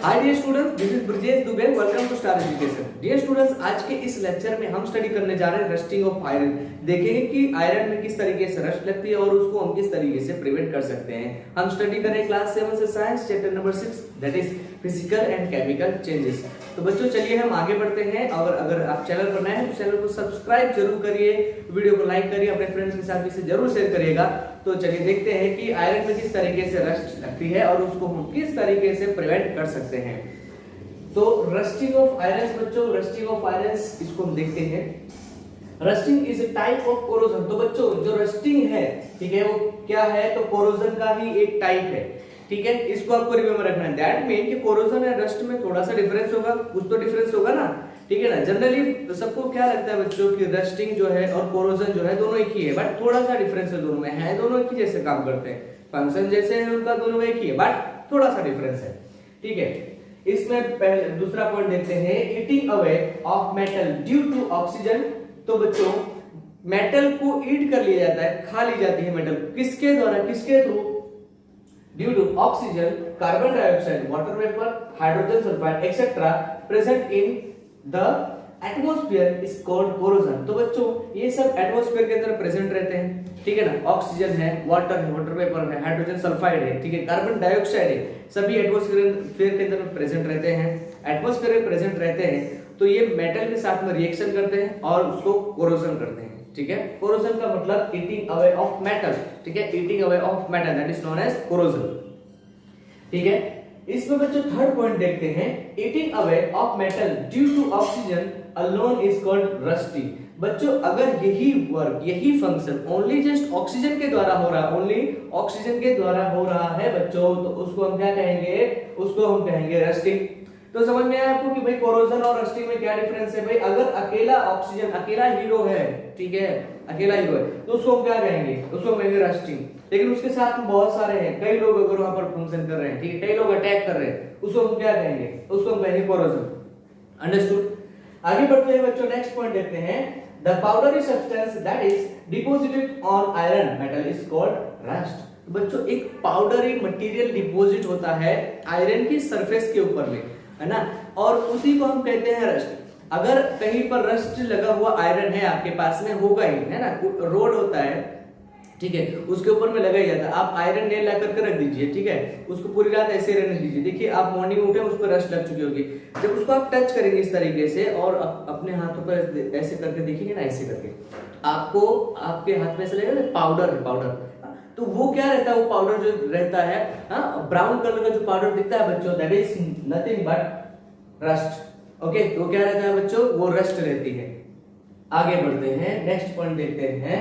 Hi dear students, this is Brajesh Dubey. Welcome to Star Education. Dear students, आज के इस lecture में हम स्टडी करने जा रहे हैं रस्टिंग ऑफ आयरन। देखेंगे कि आयरन में किस तरीके से रस्ट लगती है और उसको हम किस तरीके से प्रिवेंट कर सकते हैं। हम स्टडी करें क्लास 7 से science chapter number 6 that is physical and chemical changes. तो बच्चों चलिए हम आगे बढ़ते हैं। और अगर आप चैनल पर नए हैं तो चैनल को सब्सक्राइब जरूर करिए, वीडियो को लाइक करिए, अपने फ्रेंड्स के साथ इसे जरूर शेयर करिएगा। तो चलिए देखते हैं कि आयरन में किस तरीके से रस्ट लगती है और उसको हम किस तरीके से प्रिवेंट कर सकते हैं। तो रस्टिंग ऑफ आयरन बच्चों, रस्टिंग ऑफ आयरन इसको हम देखते हैं। Rusting is a type of corrosion. तो बच्चों जो रस्टिंग है, ठीक है, वो क्या है? तो कोरोजन का ही एक टाइप है, ठीक है। इसको आपको रिमेंबर रखना है। दैट मीन कि कोरोजन और रस्ट में थोड़ा सा डिफरेंस होगा, कुछ तो डिफरेंस होगा ना, ठीक है ना। जनरली सबको क्या लगता है बच्चों कि रस्टिंग जो है और कोरोजन जो है दोनों एक ही है, बट थोड़ा सा डिफरेंस है दोनों में। है दोनों एक ही जैसे काम करते हैं, फंक्शन जैसे है उनका, दोनों एक ही है, बट थोड़ा सा डिफरेंस है, ठीक है। इसमें पहले दूसरा पॉइंट देखते हैं, eating away of metal due to oxygen. तो बच्चों मेटल को ईट कर लिया जाता है, खा ली जाती है मेटल, किसके द्वारा, किसके through? Due to oxygen, carbon dioxide, water vapour, hydrogen sulphide etcetera present in the atmosphere is called corrosion. तो बच्चों ये सब एटमॉस्फेयर के अंदर प्रेजेंट रहते हैं, ठीक है ना। ऑक्सीजन है, वाटर वेपर है, हाइड्रोजन सल्फाइड है, ठीक है, कार्बन डाइऑक्साइड है, सभी एटमॉस्फेयर के अंदर प्रेजेंट रहते हैं, एटमॉस्फेयर में प्रेजेंट रहते हैं। तो ये मेटल के साथ में रिएक्शन करते हैं और उसको कोरोजन करते हैं, ठीक है। कोरोजन का मतलब ईटिंग अवे ऑफ मेटल, ठीक है, eating away of metal that is known as corrosion, ठीक है। इसमें बच्चों थर्ड पॉइंट देखते हैं, eating away of metal due to oxygen alone is called rusting. बच्चों अगर यही वर्क, यही फंक्शन ओनली जस्ट ऑक्सीजन के द्वारा हो रहा है, ओनली ऑक्सीजन के द्वारा हो रहा है बच्चों, तो उसको हम क्या कहेंगे? उसको हम कहेंगे रस्टिंग। तो समझ में आया आपको कि भाई कोरोजन और रस्टिंग में क्या डिफरेंस है? भाई अगर अकेला ऑक्सीजन, अकेला हीरो है, ठीक है, अकेला हीरो है, तो उसको हम क्या कहेंगे? उसको कहेंगे रस्टिंग। लेकिन उसके साथ में बहुत सारे हैं, कई लोग अगर वहां पर फंक्शन कर रहे हैं, ठीक है, कई लोग अटैक कर रहे हैं, उसको हम क्या कहेंगे? उसको हम कहेंगे कोरोजन। अंडरस्टूड? आगे बढ़ते हैं बच्चों, नेक्स्ट पॉइंट देखते हैं, the powdery substance that is deposited on iron metal is called rust. बच्चों एक पाउडरी मटेरियल डिपॉजिट होता है आयरन की सरफेस के ऊपर में, है ना, और उसी को हम कहते हैं रस्ट। अगर कहीं पर रस्ट लगा हुआ आयरन है आपके पास में, होगा ही, है ना, रोड होता है, ठीक है, उसके ऊपर में लगा ही जाता है। आप आयरन नेल ला करके रख दीजिए, ठीक है, उसको पूरी रात ऐसे रहने दीजिए। देखिए आप मॉर्निंग उठे, उस पर रस्ट लग चुकी होगी। जब उसको आप टच करेंगे इस तरीके से और अपने हाथों पर ऐसे करके देखिए ना, ऐसे करके आपको आपके हाथ में ऐसे लगेगा पाउडर है, पाउडर। तो वो क्या रहता है? वो पाउडर जो रहता है, ब्राउन कलर का जो पाउडर दिखता है बच्चों, that is nothing but rust. Okay, तो क्या रहता है बच्चों? वो रस्ट रहती है। आगे बढ़ते हैं, नेक्स्ट पॉइंट देखते हैं,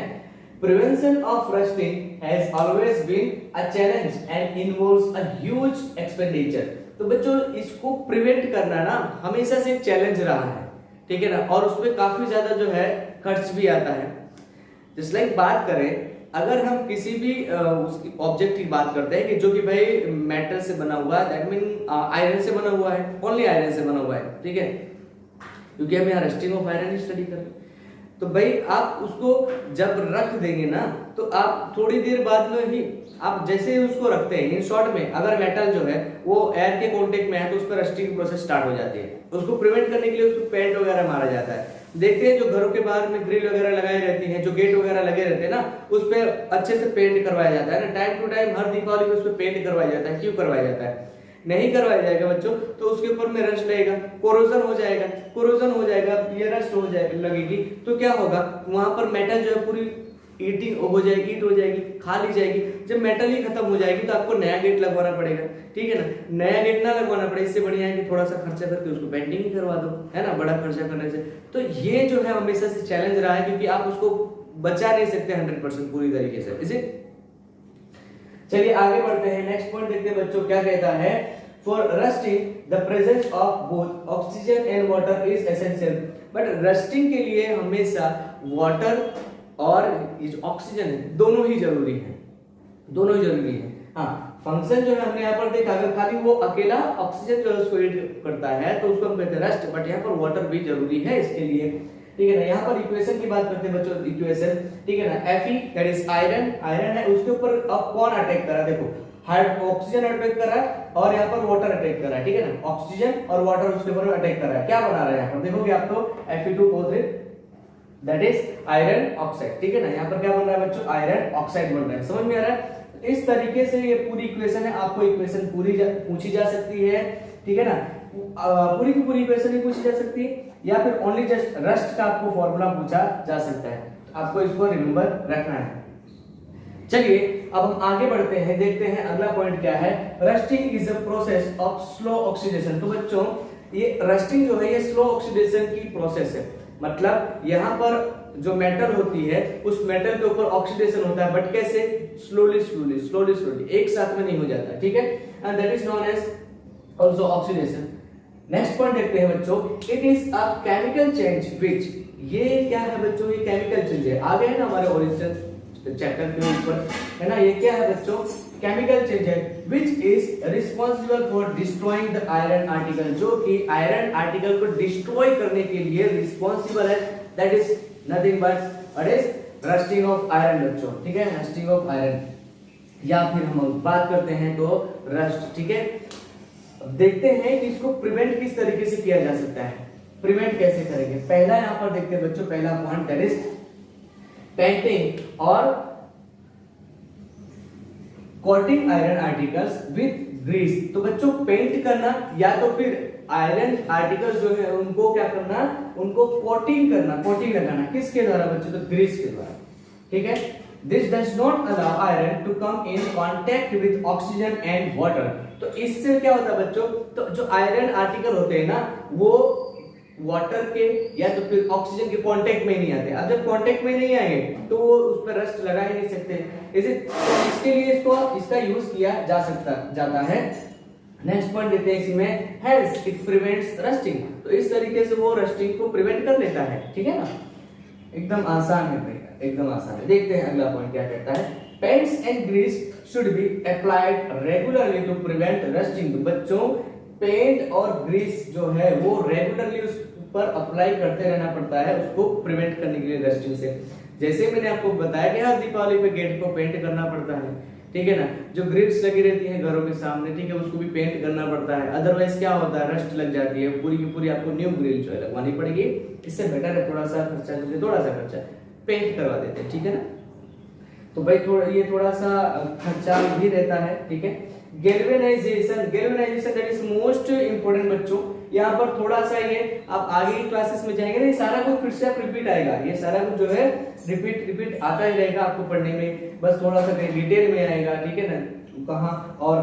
prevention of rusting has always been a challenge and involves a huge expenditure। तो बच्चों इसको प्रिवेंट करना ना हमेशा से एक चैलेंज रहा है, ठीक है ना, और उसमें काफी ज्यादा जो है खर्च भी आता है। जस्ट लाइक बात करें, अगर हम किसी भी उसकी ऑब्जेक्ट की बात करते हैं कि जो कि भाई मेटल से बना हुआ है, दैट मीन आयरन से बना हुआ है, ओनली आयरन से बना हुआ है, ठीक है, क्योंकि हम यहाँ रस्टिंग ऑफ आयरन स्टडी कर रहे हैं। तो भाई आप उसको जब रख देंगे ना, तो आप थोड़ी देर बाद में ही, आप जैसे ही उसको रखते हैं, इन शॉर्ट में अगर मेटल जो है वो एयर के कांटेक्ट में है, तो उस पर रस्टिंग प्रोसेस स्टार्ट हो जाती है। उसको प्रिवेंट करने के लिए उसको पेंट वगैरह मारा जाता है। देखते हैं जो घरों के बाहर में ग्रिल वगैरह लगाई रहती है, जो गेट वगैरह लगे रहते हैं ना, उस पर अच्छे से पेंट करवाया जाता है ना। टाइम टू टाइम हर दीपावली में उस पर पेंट करवाया जाता है। क्यों करवाया जाता है? नहीं करवाया जाएगा बच्चों तो उसके ऊपर में रस्ट लगेगा, कोरोजन हो जाएगा, कोरोजन हो जाएगा, ये रस्ट हो जाएगी, लगेगी, तो क्या होगा? वहां पर मेटल जो है पूरी ईटिंग हो जाएगी, ईट हो जाएगी, खा ली जाएगी। जब मेटल ही खत्म हो जाएगी तो आपको नया गेट लगवाना पड़ेगा, ठीक है ना। नया गेट ना लगवाना पड़े, इससे बढ़िया है कि थोड़ा सा खर्चा करके उसको पेंटिंग ही करवा दो, है ना, बड़ा खर्चा करने से। तो ये जो है हमेशा से चैलेंज रहा है, क्योंकि आप उसको बचा नहीं सकते 100% पूरी तरीके से, इसे। चलिए आगे बढ़ते हैं, नेक्स्ट पॉइंट देखते हैं बच्चों क्या कहता है, for rusting the presence of both oxygen and water is essential. But rusting के लिए हमेशा वाटर और ये जो ऑक्सीजन है दोनों ही जरूरी है, दोनों ही जरूरी है। हाँ, फंक्शन जो है हमने यहाँ पर देखा, अगर खाली वो अकेला ऑक्सीजन जो है उसको हीट करता है तो उसको हम कहते हैं रस्ट, बट यहाँ पर वाटर भी जरूरी है इसके लिए, ठीक है ना। यहाँ पर इक्वेशन की बात करते हैं बच्चों, इक्वेशन, ठीक है ना, Fe that is iron, iron है, उसके ऊपर अब कौन अटैक कर रहा है? देखो ऑक्सीजन अटैक कर रहा है, और यहाँ पर वाटर अटैक कर रहा है, ठीक है ना, ऑक्सीजन और वाटर उसके ऊपर अटैक कर रहा है, क्या बना रहा है यहाँ पर देखोगे आप तो Fe2O3 that is iron oxide, ठीक है ना। यहाँ पर क्या बन रहा है बच्चों, आयरन ऑक्साइड बन रहा है, समझ में आ रहा है। इस तरीके से ये पूरी इक्वेशन है, आपको इक्वेशन पूछी जा सकती है, ठीक है ना, पूरी की पूरी इक्वेशन ही पूछी जा सकती है, या फिर ओनली जस्ट रस्ट का आपको फॉर्मूला पूछा जा सकता है, आपको इसको रिमेंबर रखना है। चलिए अब हम आगे बढ़ते हैं, देखते हैं अगला पॉइंट क्या है। Rusting is a process of slow oxidation. तो बच्चों ये रस्टिंग जो है ये स्लो ऑक्सीडेशन की प्रोसेस है, मतलब यहाँ पर जो मेटल होती है उस मेटल के ऊपर ऑक्सीडेशन होता है, बट कैसे, स्लोली स्लोली स्लोली स्लोली, एक साथ में नहीं हो जाता, ठीक है, and that is known as also oxidation. Next point देखते हैं बच्चों, it is a chemical change which, ये क्या है बच्चों, ये केमिकल चेंज है, आ गए ना हमारे ओरिजिनल चैप्टर के ऊपर, है ना, ये क्या है बच्चों, केमिकल चेंज है which is responsible for destroying the iron article, जो कि आयरन आर्टिकल को डिस्ट्रॉय करने के लिए रिस्पॉन्सिबल है, that is nothing but it is rusting of iron बच्चों, ठीक है, रस्टिंग ऑफ आयरन, या फिर हम बात करते हैं तो रस्ट, ठीक है। देखते हैं कि इसको प्रिवेंट किस तरीके से किया जा सकता है, प्रिवेंट कैसे करेंगे। पहला यहाँ पर देखते हैं बच्चों, पहला पॉइंट दैट इज पेंटिंग और coating iron articles with grease. तो बच्चों पेंट करना या तो फिर आयरन आर्टिकल्स जो है उनको क्या करना, उनको कोटिंग करना, कोटिंग लगाना, किसके द्वारा बच्चों, तो ग्रीस के द्वारा, ठीक है। This does not allow iron to come in contact with oxygen and water. तो इससे क्या होता है बच्चों, तो जो आयरन आर्टिकल होते हैं ना वो वाटर के या तो फिर ऑक्सीजन के कांटेक्ट में ही नहीं आते। अब जब कांटेक्ट में नहीं आएंगे तो वो उस पर रस्ट लगा ही नहीं सकते, इसके लिए इसका यूज किया जाता है। नेक्स्ट पॉइंट देते हैं इसमें, हेल्स इट प्रिवेंट्स रस्टिंग। तो इस तरीके से वो रस्टिंग को प्रिवेंट कर लेता है, ठीक है ना, एकदम आसान है भाई, एकदम आसान है। देखते हैं अगला पॉइंट क्या कहता है, paints and grease should be applied regularly to prevent rusting. बच्चों पेंट और ग्रीस जो है वो रेगुलरली उस पर अप्लाई करते रहना पड़ता है उसको प्रिवेंट करने के लिए रस्टिंग से। जैसे मैंने आपको बताया कि हर दीपावली पे गेट को पेंट करना पड़ता है, ठीक है ना, जो ग्रिल्स लगी रहती है घरों के सामने, ठीक है, उसको भी पेंट करना पड़ता है, अदरवाइज क्या होता है, रस्ट लग जाती है, पूरी की पूरी आपको न्यू ग्रिल जो है लगवानी पड़ेगी। इससे बेटर है थोड़ा सा खर्चा पेंट करवा देते हैं, ठीक है ना। तो भाई थोड़ा सा खर्चा भी रहता है, ठीक है। Galvanisation that is most important बच्चों। यहाँ पर थोड़ा सा ये आप आगे की क्लासेस में जाएंगे ना, ये सारा कुछ फिर से रिपीट आएगा, ये सारा कुछ जो है रिपीट आता ही रहेगा आपको पढ़ने में, बस थोड़ा सा डिटेल में आएगा, ठीक है ना, कहाँ और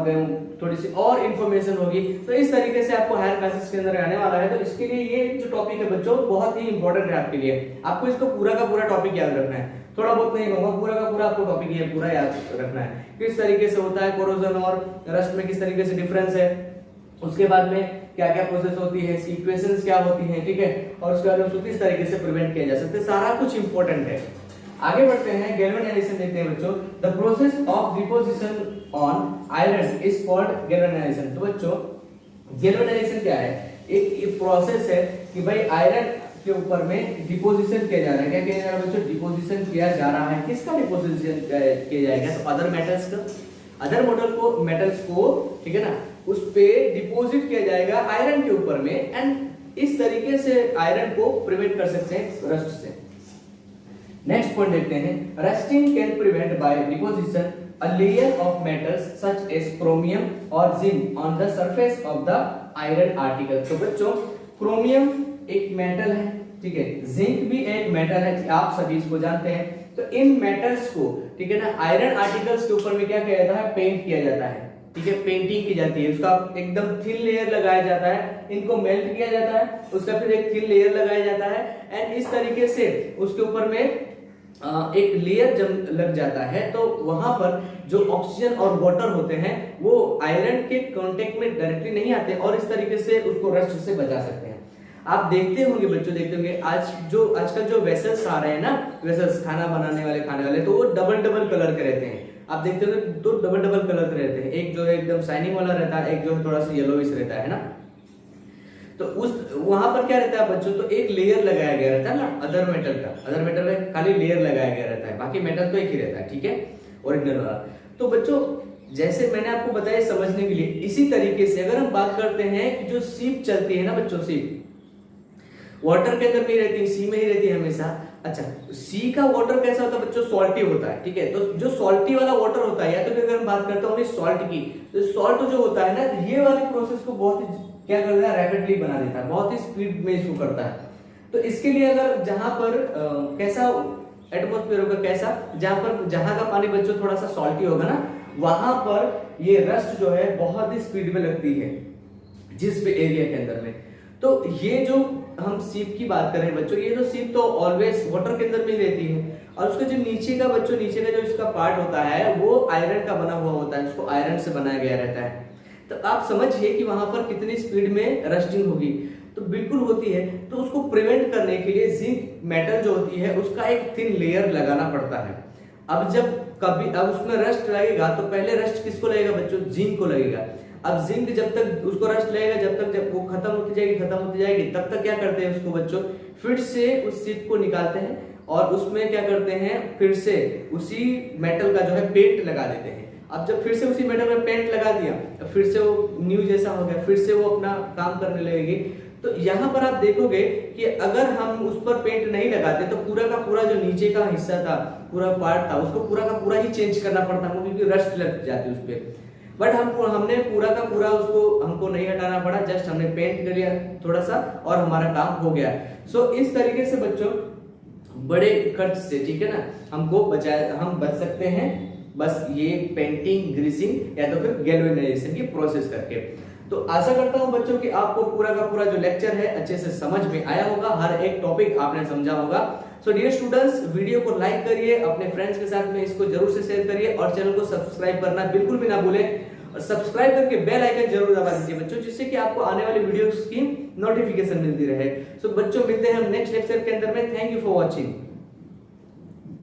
थोड़ी सी और इन्फॉर्मेशन होगी। तो इस तरीके से आपको हायर क्लासेस के अंदर आने वाला है। तो इसके लिए ये जो टॉपिक है बच्चों बहुत ही इंपॉर्टेंट है आपके लिए, आपको इसको पूरा का पूरा टॉपिक याद रखना है, थोड़ा बहुत नहीं कहूंगा, पूरा का पूरा आपको टॉपिक ये पूरा याद रखना है, किस तरीके से होता है कोरोजन और रस्ट में किस तरीके से डिफरेंस है, उसके बाद में क्या क्या प्रोसेस होती है, इसकी इक्वेशंस क्या होती हैं, ठीक है, और उसके बाद उसको किस तरीके से प्रिवेंट किया जा सकता है, सारा कुछ इंपॉर्टेंट है। आगे बढ़ते हैं, गैल्वेनाइजेशन देखते हैं बच्चों। The process of deposition on iron is called galvanisation. तो बच्चों गैल्वेनाइजेशन क्या है, एक प्रोसेस है कि भाई आयरन के ऊपर में डिपोजिशन किया जा रहा है, क्या किया जा रहा है बच्चों, डिपोजिशन किया जा रहा है, किसका डिपोजिशन किया जाएगा, तो अदर मेटल्स का, अदर मेटल्स को, ठीक है ना, उस पे डिपॉजिट किया जाएगा आयरन के ऊपर में, एंड इस तरीके से आयरन को प्रिवेंट कर सकते हैं रस्ट से। नेक्स्ट पॉइंट देखते हैं, rusting can prevent by deposition a layer of metals such as chromium or zinc on the surface of the iron article। तो बच्चों क्रोमियम एक मेटल है, ठीक है, जिंक भी एक मेटल है, आप सभी इसको जानते हैं। तो इन मेटल्स को, ठीक है ना, आयरन आर्टिकल्स के ऊपर में क्या किया जाता है, पेंट किया जाता है, ठीक है, पेंटिंग की जाती है, उसका एकदम थिन लेयर लगाया जाता है, इनको मेल्ट किया जाता है, उसका फिर एक थिन लेयर लगाया जाता है, एंड इस तरीके से उसके ऊपर में एक लेयर जब लग जाता है तो वहां पर जो ऑक्सीजन और वाटर होते हैं वो आयरन के कांटेक्ट में डायरेक्टली नहीं आते, और इस तरीके से उसको रस्ट से बचा सकते हैं। आप देखते होंगे बच्चों, देखते होंगे आजकल जो वेसल्स आ रहे हैं ना, वेसल्स खाना बनाने वाले, खाने वाले, तो वो डबल कलर के रहते हैं। आप देखते होंगे दो डबल कलर के रहते हैं, एक जो है एकदम शाइनिंग वाला रहता है, एक जो है थोड़ा सा येलोइश रहता है ना। तो उस वहां पर क्या रहता है बच्चों, तो एक लेयर लगाया गया रहता है ना अदर मेटल का खाली लेयर लगाया गया रहता है, बाकी मेटल तो एक ही रहता है, ठीक है, ओरिजिनल वाला। तो बच्चों जैसे मैंने आपको बताया समझने के लिए, इसी तरीके से अगर हम बात करते हैं कि जो सीप चलती है ना बच्चों, सीप वाटर के अंदर नहीं रहती, सी में ही रहती है हमेशा। अच्छा, सी का वाटर कैसा होता है बच्चों? सॉल्टी होता है, ठीक है। तो जो सॉल्टी वाला वाटर होता है, या तो फिर अगर हम बात करते हैं सॉल्ट की, तो सॉल्ट जो होता है ना, ये वाली प्रोसेस को बहुत ही क्या करता है, रैपिडली बना देता है, बहुत ही स्पीड में इसको करता है। तो इसके लिए अगर जहां पर कैसा एटमोस्फेयर होगा, कैसा, जहां का पानी बच्चों थोड़ा सा सॉल्टी होगा ना, वहां पर ये रस्ट जो है बहुत ही स्पीड में लगती है, जिस भी एरिया के अंदर में। तो ये जो हम सीप की बात करें बच्चों, ये जो सीप तो ऑलवेज वाटर के अंदर में ही रहती है, और उसका जो नीचे का बच्चों, नीचे का जो इसका पार्ट होता है वो आयरन का बना हुआ होता है, उसको आयरन से बनाया गया रहता है। तो आप समझिए कि वहां पर कितनी स्पीड में रस्टिंग होगी। तो बिल्कुल होती है। तो उसको प्रिवेंट करने के लिए जिंक मेटल जो होती है उसका एक थिन लेयर लगाना पड़ता है। अब जब कभी अब उसमें रस्ट लगेगा तो पहले रस्ट किसको लगेगा बच्चों? जिंक को लगेगा। अब जिंक जब तक उसको रस्ट लगेगा, जब वो खत्म होती जाएगी, तब तक क्या करते हैं उसको बच्चों, फिर से उस सीप को निकालते हैं और उसमें क्या करते हैं, फिर से उसी मेटल का जो है पेंट लगा देते हैं। अब जब फिर से उसी मेटल में पेंट लगा दिया तो फिर से वो न्यू जैसा हो गया, फिर से वो अपना काम करने लगेगी। तो यहाँ पर आप देखोगे कि अगर हम उस पर पेंट नहीं लगाते तो पूरा का पूरा जो नीचे का हिस्सा था, पूरा पार्ट था, उसको पूरा का पूरा ही चेंज करना पड़ता है, क्योंकि रस्ट लग जाती है उस पर। बट हमने पूरा का पूरा उसको हमको नहीं हटाना पड़ा, जस्ट हमने पेंट कर लिया थोड़ा सा और हमारा काम हो गया। सो इस तरीके से बच्चों बड़े खर्च से, ठीक है ना, हम बच सकते हैं, बस ये पेंटिंग, ग्रीसिंग या तो फिर गैल्वेनाइजेशन की प्रोसेस करके। तो आशा करता हूं बच्चों कि आपको पूरा का पूरा जो लेक्चर है अच्छे से समझ में आया होगा, हर एक टॉपिक आपने समझा होगा। सो डियर स्टूडेंट्स, वीडियो को लाइक करिए, अपने फ्रेंड्स के साथ में इसको जरूर से शेयर करिए और चैनल को सब्सक्राइब करना बिल्कुल भी ना भूलें, और सब्सक्राइब करके बेल आइकन जरूर दबा दीजिए बच्चों, जिससे कि आपको आने वाली वीडियोस की नोटिफिकेशन मिलती रहे। सो बच्चों, मिलते हैं हम नेक्स्ट लेक्चर के अंदर में। Thank you for watching.